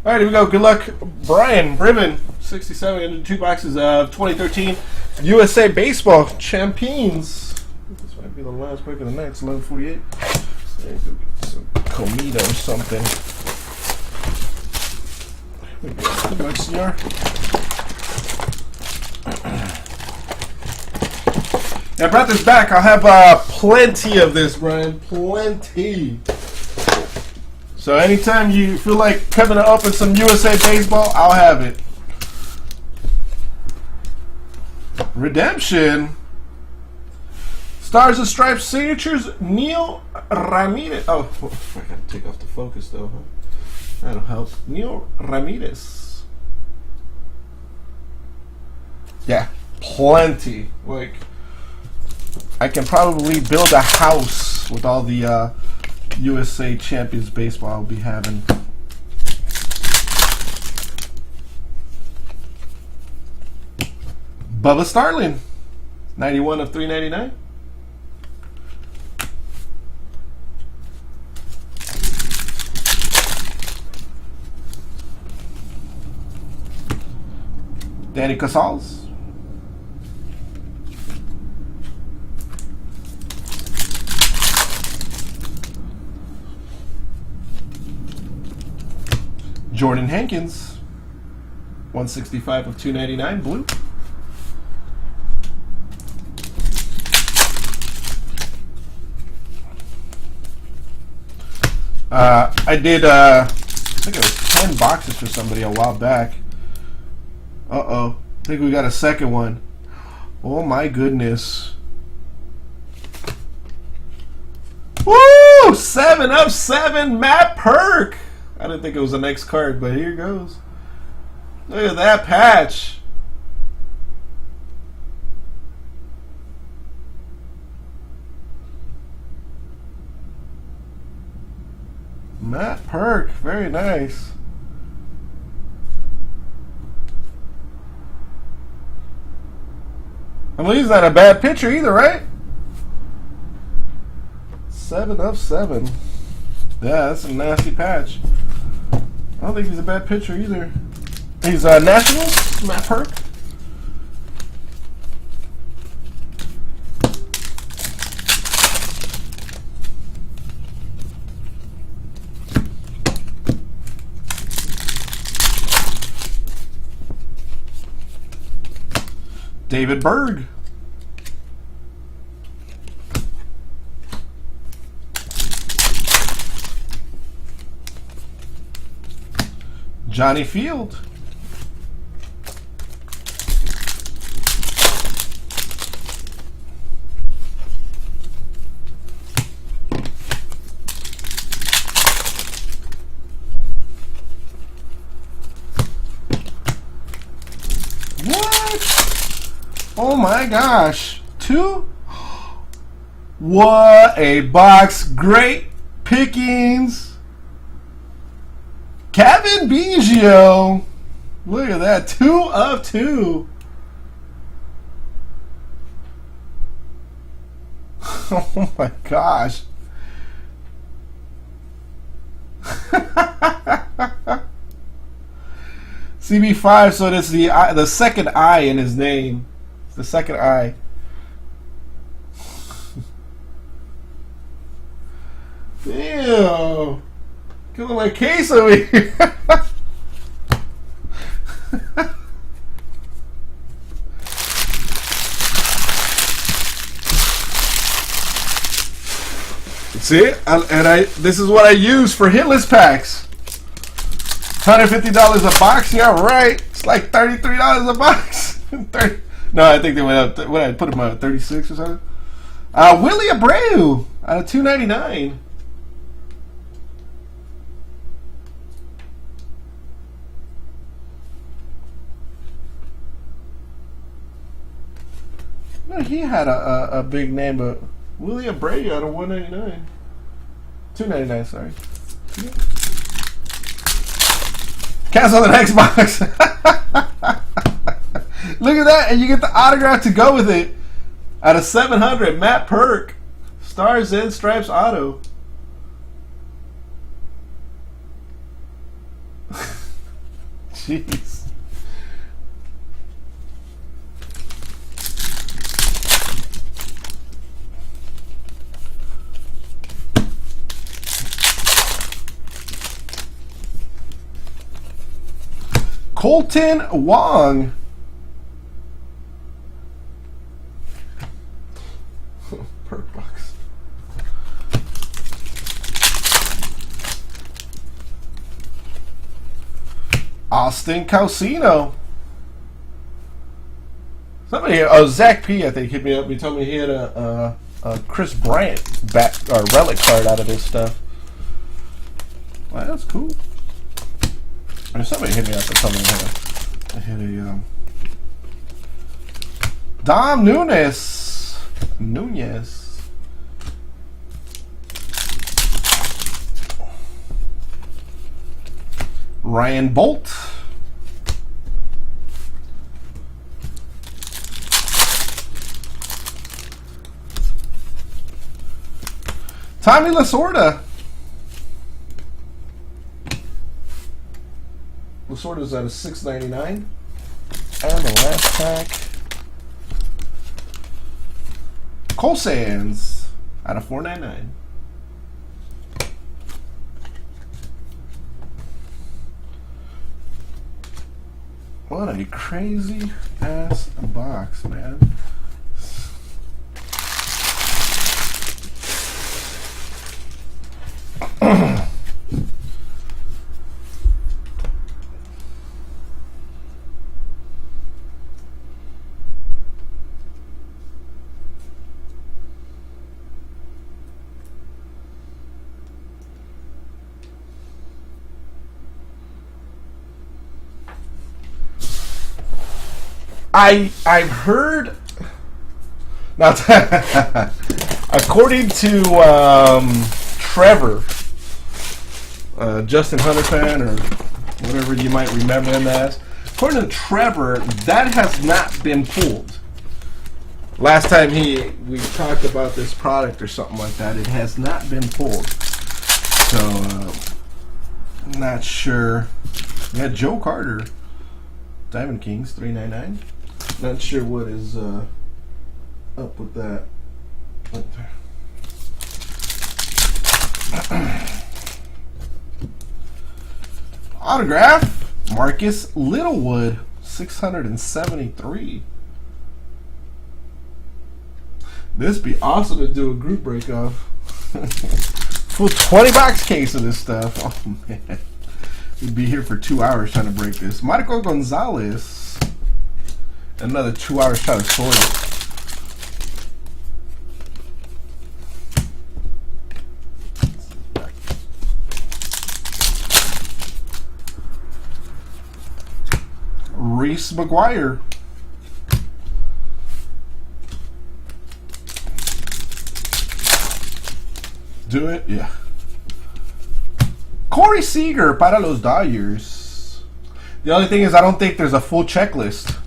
All right, here we go. Good luck, Brian. briven67 into 2 boxes of 2013 USA Baseball Champions. This might be the last break of the night. It's 11:48. Some Comida or something. Here we go. Good luck, CR. I brought this back. I'll have plenty of this, Brian. Plenty. So anytime you feel like coming to open some USA Baseball, I'll have it. Redemption. Stars and Stripes signatures, Neil Ramirez. Oh, I gotta take off the focus though. Huh? That'll help. Neil Ramirez. Yeah, plenty. Like, I can probably build a house with all the USA Champions Baseball I'll be having. Bubba Starling, 91 of 399. Danny Casals. Jordan Hankins, 165 of 299, blue. I did, I think it was 10 boxes for somebody a while back. Uh-oh. I think we got a second one. Oh my goodness. Woo! 7 of 7, Matt Perk. I didn't think it was the next card, but here goes. Look at that patch. Matt Perk, very nice. I mean, he's not a bad pitcher either, right? 7 of 7. Yeah, that's a nasty patch. I don't think he's a bad pitcher either. He's Nationals, Matt Perk. David Berg. Johnny Field. What? Oh my gosh. 2? What a box. Great pickings. Kevin Biggio. Look at that. 2 of 2. Oh my gosh. CB5, so that's the second I in his name. It's the second I. Ew. Killing my case over here. See, this is what I use for hitless packs. $150 a box. Yeah, right. It's like $33 a box. 30, no, I think they went up. What I put them at 36 or something. Willie Abreu out of 299. No, he had a big name, but Willie Abreu out of 199. 299, sorry. Yeah. Cancel the next box. Look at that, and you get the autograph to go with it. Out of 700, Matt Perk. Stars and Stripes auto. Jeez. Colton Wong. Perk box. Austin Calcino. Somebody, Zach P, I think, hit me up. He told me he had a Chris Bryant back or relic card out of this stuff. Well, that's cool. Somebody hit me up or something. I hit a Dom Nunez. Ryan Bolt. Tommy Lasorda. Lasorda's at a $6.99. And the last pack, Cole Sands at a $4.99. What a crazy ass box, man. I've heard now. According to Trevor, Justin Hunter fan or whatever you might remember him as, according to Trevor, that has not been pulled. Last time we talked about this product or something like that, it has not been pulled. So I'm not sure. Yeah, Joe Carter, Diamond Kings, $3.99. Not sure what is up with that. Autograph, Marcus Littlewood, 673. This be awesome to do a group break of. Full 20-box case of this stuff. Oh man, we'd be here for 2 hours trying to break this. Marco Gonzalez. Another 2 hours trying to sort it. Reese McGuire. Do it? Yeah. Corey Seager para los Dodgers. The only thing is I don't think there's a full checklist.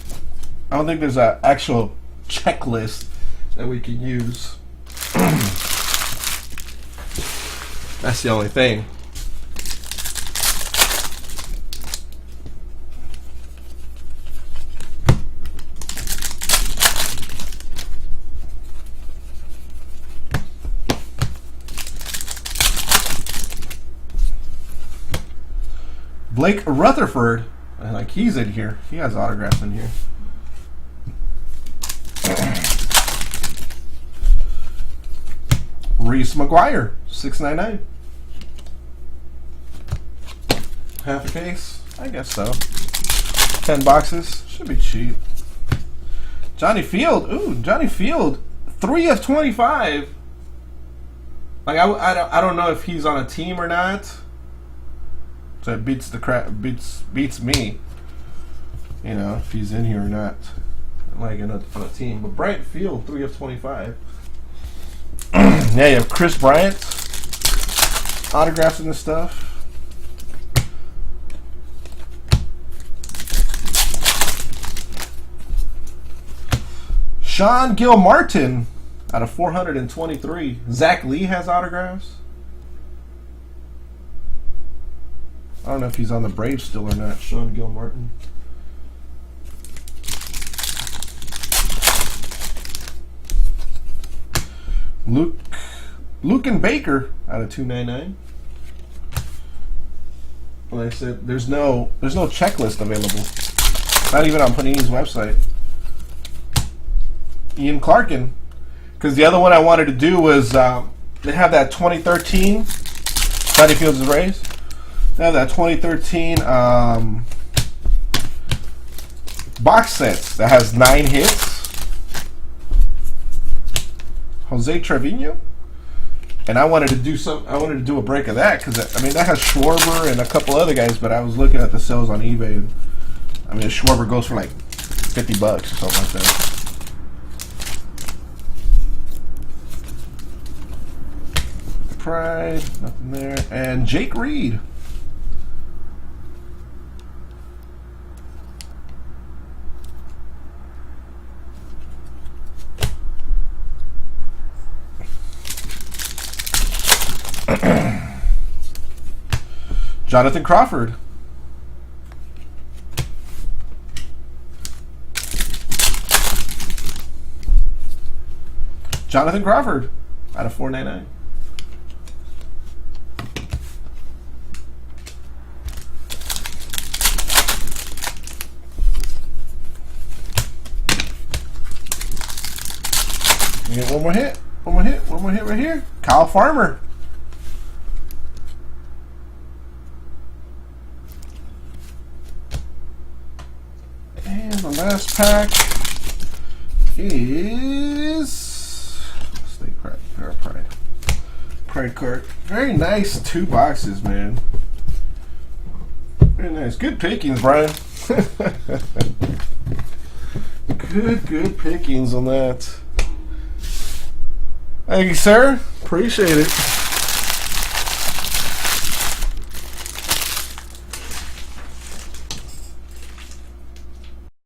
I don't think there's an actual checklist that we can use. That's the only thing. Blake Rutherford, like he's in here. He has autographs in here. Reese McGuire, $6.99. Half a case? I guess so. 10 boxes. Should be cheap. Johnny Field. Ooh, Johnny Field. 3 of 25. Like I don't know if he's on a team or not. So it beats the beats me. You know, if he's in here or not. Like on a team. But Bryant Field, 3 of 25. Yeah, you have Chris Bryant autographs and this stuff. Sean Gilmartin out of 423. Zach Lee has autographs. I don't know if he's on the Braves still or not. Sean Gilmartin. Luke and Baker out of 299. Like I said, there's no checklist available. Not even on Panini's website. Ian Clarkin, because the other one I wanted to do was they have that 2013 Johnny Fields' Rays. They have that 2013 box sets that has 9 hits. Jose Trevino, and I wanted to do a break of that because I mean that has Schwarber and a couple other guys, but I was looking at the sales on eBay. And, I mean, a Schwarber goes for like $50 or something like that. Pride, nothing there, and Jake Reed. Jonathan Crawford. Jonathan Crawford out of 499. You get one more hit. One more hit right here. Kyle Farmer. And the last pack is State Pride card. Very nice 2 boxes, man. Very nice. Good pickings, Brian. Good pickings on that. Thank you, sir. Appreciate it.